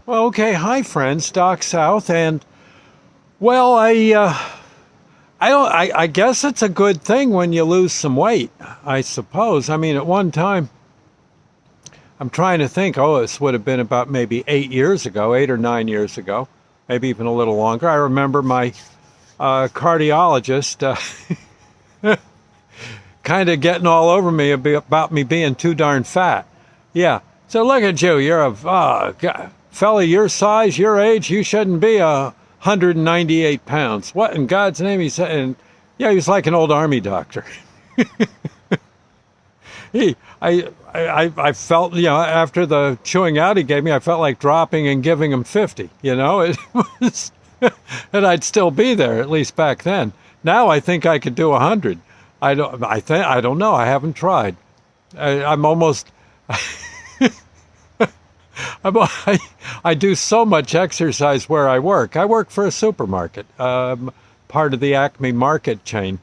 Well, okay, hi friends, Doc South, and well, I don't, I guess it's a good thing when you lose some weight. I suppose. I mean, at one time, I'm trying to think. Oh, this would have been about maybe 8 years ago, 8 or 9 years ago, maybe even a little longer. I remember my cardiologist kind of getting all over me about me being too darn fat. Yeah. So look at you. You're a fella your size, your age. You shouldn't be 198 pounds. What in God's name? He said. And yeah, he was like an old army doctor. I felt, after the chewing out he gave me, I felt like dropping and giving him 50. It was, and I'd still be there at least back then. Now I think I could do 100. I don't know. I haven't tried. I'm almost. I do so much exercise where I work. I work for a supermarket, part of the Acme market chain,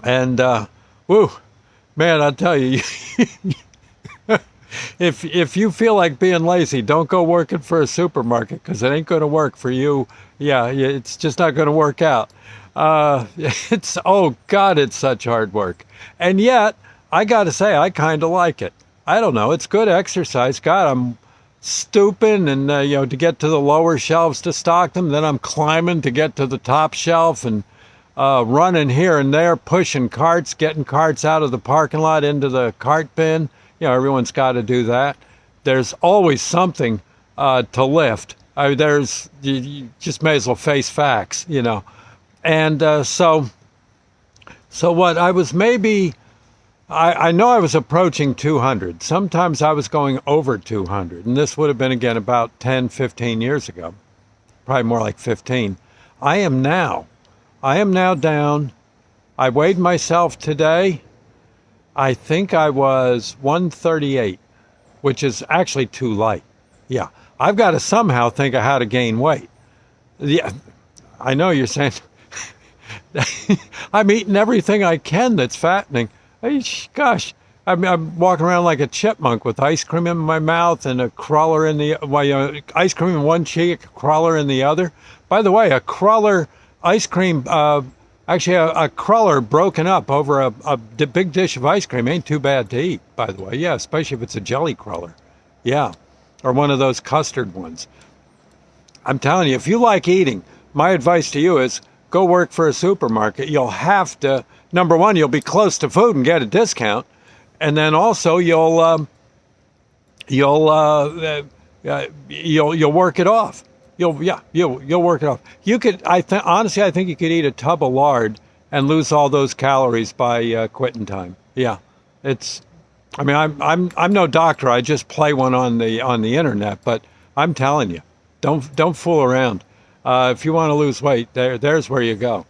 and woo, man, I'll tell you, if you feel like being lazy, don't go working for a supermarket because it ain't going to work for you. Yeah, it's just not going to work out. Oh God, it's such hard work, and yet I got to say I kind of like it. I don't know, it's good exercise. God, I'm stooping and to get to the lower shelves to stock them. Then I'm climbing to get to the top shelf and running here and there, pushing carts, getting carts out of the parking lot into the cart bin. Everyone's got to do that. There's always something to lift. You just may as well face facts, And so what I was maybe, I know I was approaching 200. Sometimes I was going over 200. And this would have been, again, about 10, 15 years ago. Probably more like 15. I am now down. I weighed myself today. I think I was 138, which is actually too light. Yeah. I've got to somehow think of how to gain weight. Yeah. I know you're saying, I'm eating everything I can that's fattening. Gosh, I'm walking around like a chipmunk with ice cream in my mouth and a crawler in the ice cream in one cheek, a crawler in the other. By the way, a crawler ice cream, actually a crawler broken up over a big dish of ice cream ain't too bad to eat. By the way, yeah, especially if it's a jelly crawler, yeah, or one of those custard ones. I'm telling you, if you like eating, my advice to you is go work for a supermarket. You'll have to. Number one, you'll be close to food and get a discount, and then also you'll work it off. You'll work it off. You could, honestly, I think you could eat a tub of lard and lose all those calories by quitting time. Yeah, I mean, I'm no doctor. I just play one on the internet, but I'm telling you, don't fool around. If you want to lose weight, there's where you go.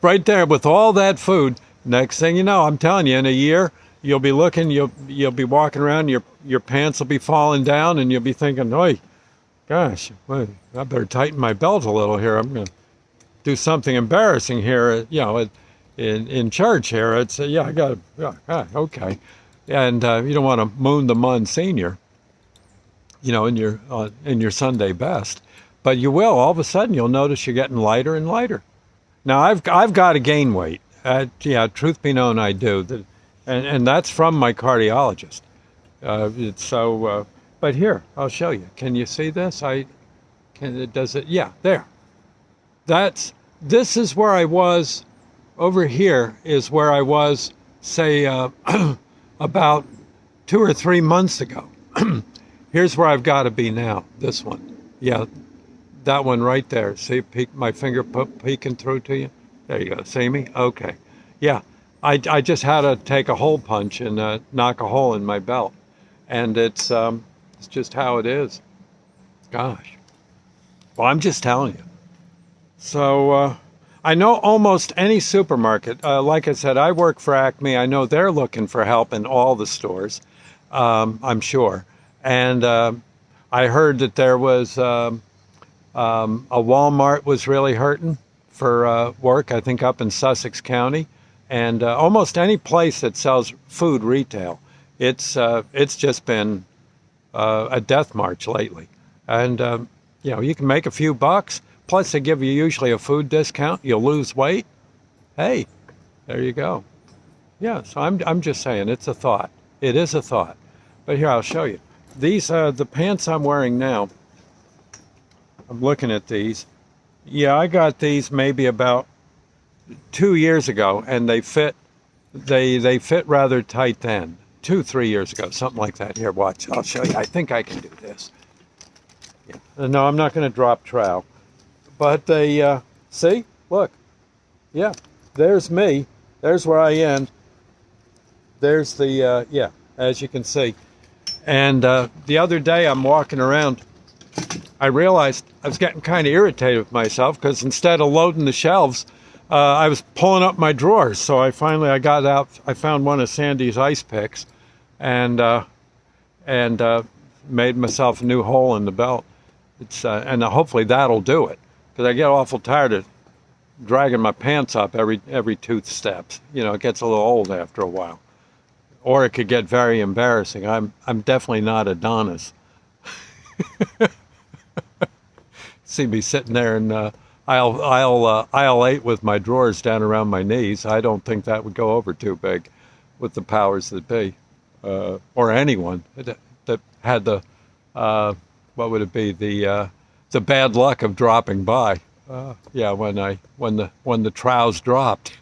Right there with all that food. Next thing you know, I'm telling you, in a year, you'll be be walking around, your pants will be falling down, and you'll be thinking, "Oi, gosh, well, I better tighten my belt a little here. I'm going to do something embarrassing here, in church here." It's I got okay, and you don't want to moon the Monsignor, in your Sunday best, but you will. All of a sudden, you'll notice you're getting lighter and lighter. Now, I've got to gain weight. Truth be known, I do. And that's from my cardiologist. But here, I'll show you. Can you see this? Does it? Yeah, there. This is where I was. Over here is where I was, say, about 2 or 3 months ago. Here's where I've got to be now. This one. Yeah. That one right there. See, my finger peeking through to you? There you go. See me? Okay. Yeah. I just had to take a hole punch and knock a hole in my belt. And it's just how it is. Gosh. Well, I'm just telling you. So I know almost any supermarket. Like I said, I work for Acme. I know they're looking for help in all the stores, I'm sure. And I heard that there was... a Walmart was really hurting for work, I think up in Sussex County, and almost any place that sells food retail, it's just been a death march lately. And, you can make a few bucks. Plus, they give you usually a food discount. You'll lose weight. Hey, there you go. Yeah, so I'm just saying, it's a thought. It is a thought. But here, I'll show you. These, the pants I'm wearing now, I'm looking at these. Yeah, I got these maybe about 2 years ago, and they fit rather tight then. 3 years ago, something like that. Here, watch. I'll show you. I think I can do this. Yeah. No, I'm not going to drop trowel. But they, see? Look. Yeah, there's me. There's where I end. There's the, yeah, as you can see. And the other day I'm walking around, I realized I was getting kind of irritated with myself because instead of loading the shelves, I was pulling up my drawers. So I got out, I found one of Sandy's ice picks and made myself a new hole in the belt. And hopefully that'll do it, because I get awful tired of dragging my pants up every 2 steps. It gets a little old after a while. Or it could get very embarrassing. I'm definitely not Adonis. See me sitting there in aisle 8 with my drawers down around my knees. I don't think that would go over too big with the powers that be, or anyone that had the what would it be, the bad luck of dropping by. Yeah, when the troughs dropped.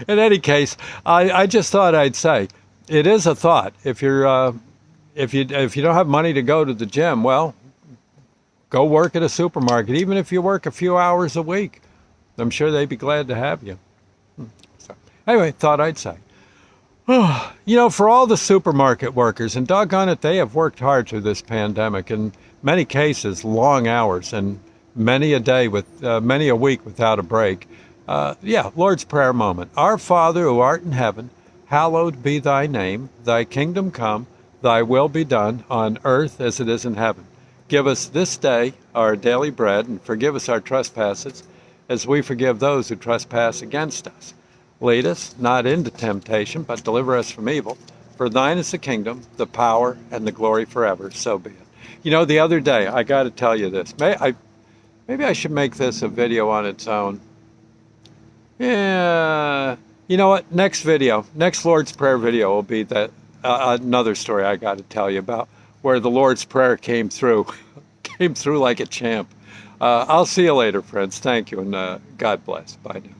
In any case, I just thought I'd say it is a thought. If you don't have money to go to the gym, well, go work at a supermarket. Even if you work a few hours a week, I'm sure they'd be glad to have you. So, anyway, thought I'd say. For all the supermarket workers, and doggone it, they have worked hard through this pandemic. In many cases, long hours, and many a week without a break. Lord's Prayer moment. Our Father who art in heaven, hallowed be thy name. Thy kingdom come, thy will be done on earth as it is in heaven. Give us this day our daily bread, and forgive us our trespasses, as we forgive those who trespass against us. Lead us not into temptation, but deliver us from evil. For thine is the kingdom, the power, and the glory forever. So be it. The other day, I got to tell you this. Maybe I should make this a video on its own. Yeah. You know what? Next Lord's Prayer video will be that another story I got to tell you about, where the Lord's Prayer came through like a champ. I'll see you later, friends. Thank you, and God bless. Bye now.